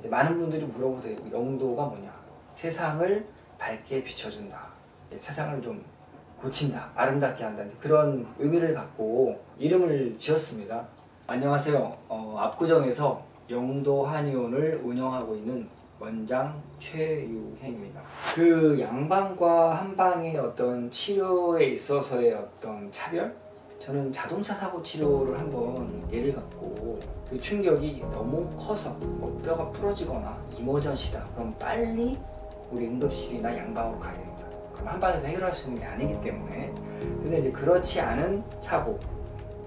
이제 많은 분들이 물어보세요. 영도가 뭐냐? 세상을 밝게 비춰준다. 세상을 좀 고친다. 아름답게 한다. 그런 의미를 갖고 이름을 지었습니다. 안녕하세요. 압구정에서 영도 한의원을 운영하고 있는 원장 최유행입니다. 그 양방과 한방의 어떤 치료에 있어서의 어떤 차별? 저는 자동차 사고 치료를 한번 예를 갖고 그 충격이 너무 커서 뼈가 부러지거나 이머전시다. 그럼 빨리 우리 응급실이나 양방으로 가야 됩니다. 그럼 한방에서 해결할 수 있는 게 아니기 때문에. 근데 이제 그렇지 않은 사고,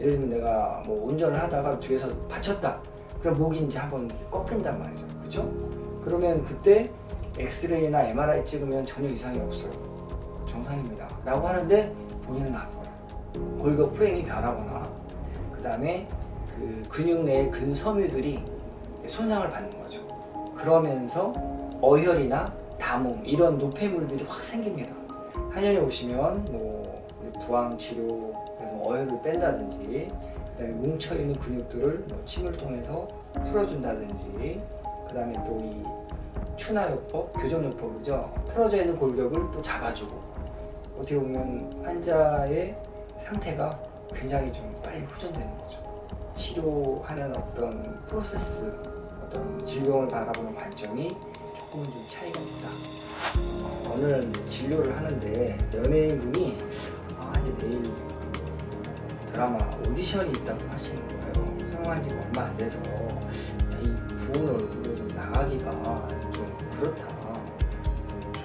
예를 들면 내가 뭐 운전을 하다가 뒤에서 다쳤다. 그럼 목이 이제 한번 꺾인단 말이죠. 그죠? 그러면 그때 엑스레이나 MRI 찍으면 전혀 이상이 없어요. 정상입니다. 라고 하는데 본인은 아파요. 골격 프레임이 변하거나 그 다음에 그 근육 내의 근섬유들이 손상을 받는 거죠. 그러면서 어혈이나 담음 이런 노폐물들이 확 생깁니다. 한의원에 오시면 뭐 부항치료, 그래서 어혈을 뺀다든지, 그다음에 뭉쳐있는 근육들을 뭐 침을 통해서 풀어준다든지, 그 다음에 또 이 추나요법, 교정요법이죠. 틀어져 있는 골격을 또 잡아주고, 어떻게 보면 환자의 상태가 굉장히 좀 빨리 호전되는 거죠. 치료하는 어떤 프로세스, 어떤 질병을 바라보는 관점이 조금은 좀 차이가 있다. 오늘 진료를 하는데 연예인분이 이제 내일 드라마 오디션이 있다고 하시는 거예요. 성공한 지가 얼마 안 돼서 이 부은 얼굴로 좀 나가기가 좀 그렇다.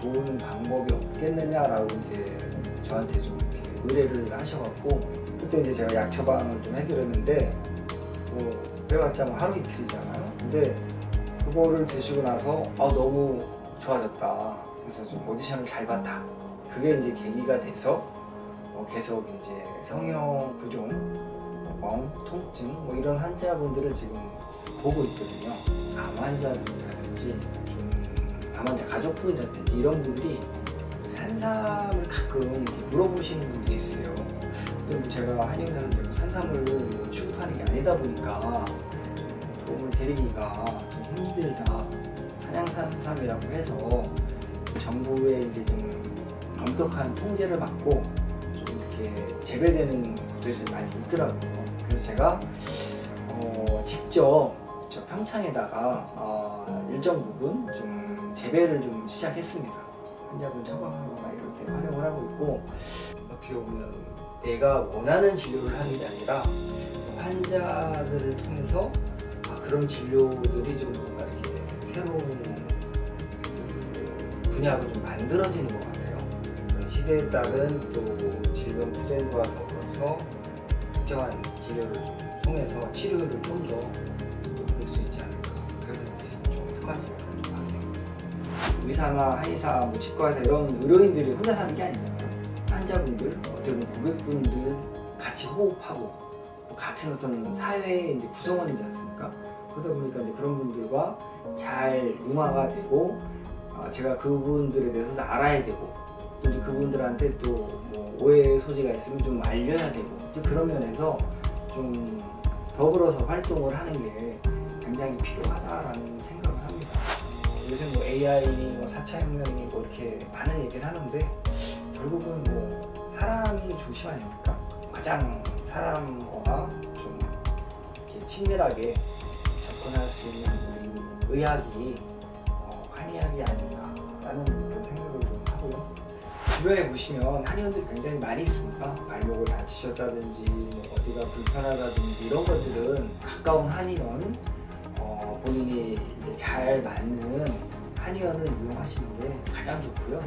좋은 방법이 없겠느냐라고 이제 저한테 좀 이렇게 의뢰를 하셔갖고, 그때 이제 제가 약 처방을 좀 해드렸는데 뭐 그래봤자 뭐 하루 이틀이잖아요. 근데 그거를 드시고 나서 너무 좋아졌다. 그래서 좀 오디션을 잘 봤다. 그게 이제 계기가 돼서 계속 이제 성형 부종, 멍, 통증 뭐 이런 환자분들을 지금 보고 있거든요. 암 환자들이라든지 좀 암 환자 가족분이라든지 이런 분들이 산삼을 가끔 이렇게 물어보시는 분들이 있어요. 근데 제가 한의원에서 산삼을 취급하는 게 아니다 보니까 도움을 드리기가 좀 힘들다. 산양산삼이라고 해서 정부의 이제 좀 엄격한 통제를 받고 좀 이렇게 재배되는 곳들이 좀 많이 있더라고요. 그래서 제가 직접 저 평창에다가 일정 부분 좀 재배를 좀 시작했습니다. 환자분 처방하거나 이럴 때 활용을 하고 있고, 어떻게 보면 내가 원하는 진료를 하는 게 아니라 환자들을 통해서 그런 진료들이 좀 뭔가 이렇게 새로운 분야가 좀 만들어지는 것 같아요. 시대에 따른 또 질병 트렌드와 더불어서 특정한 치료를 좀 통해서 치료를 좀 더 높일 수 있지 않을까. 그래서 이제 좀 특화 진료를 좀 하게 됩니다. 의사나 한의사, 뭐 치과의사 이런 의료인들이 혼자 사는 게 아니잖아요. 환자분들, 어떻게 보면 고객분들 같이 호흡하고 같은 어떤 사회의 이제 구성원이지 않습니까? 그러다 보니까 이제 그런 분들과 잘 융화가 되고, 제가 그분들에 대해서 알아야 되고, 또 이제 그분들한테 또 뭐 오해의 소지가 있으면 좀 알려야 되고, 그런 면에서 좀 더불어서 활동을 하는 게 굉장히 필요하다라는 생각을 합니다. 요새 뭐 AI, 뭐 4차 혁명이 뭐 이렇게 많은 얘기를 하는데 결국은 뭐 사람이 중심 아닙니까? 가장 사람과 좀 이렇게 친밀하게 접근할 수 있는 우리 의학이 한의학이 아닌가라는 그런 생각을 좀 하고요. 주변에 보시면 한의원들이 굉장히 많이 있습니다. 발목을 다치셨다든지 뭐 어디가 불편하다든지 이런 것들은 가까운 한의원, 본인이 이제 잘 맞는 한의원을 이용하시는 게 가장 좋고요.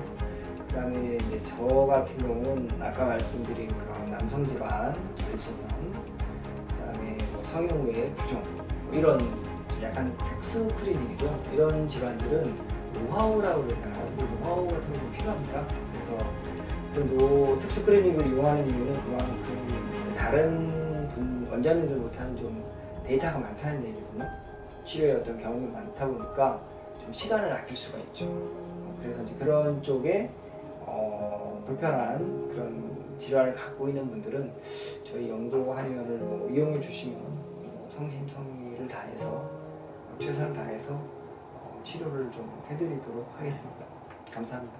그 다음에 이제 저 같은 경우는 아까 말씀드린 그런 남성 질환, 전립선염, 그 다음에 뭐 성형 외에 부종, 뭐 이런 약간 특수 클리닉이죠. 이런 질환들은 노하우라고 그러잖아요. 노하우 같은 게 좀 필요합니다. 그래서 그 특수 클리닉을 이용하는 이유는 그만큼 다른 원장님들 못하는 좀 데이터가 많다는 얘기거든요. 치료의 어떤 경험이 많다 보니까 좀 시간을 아낄 수가 있죠. 그래서 이제 그런 쪽에 불편한 그런 질환을 갖고 있는 분들은 저희 영도 한의원을 이용해 주시면 성심성의를 다해서 최선을 다해서 치료를 좀 해드리도록 하겠습니다. 감사합니다.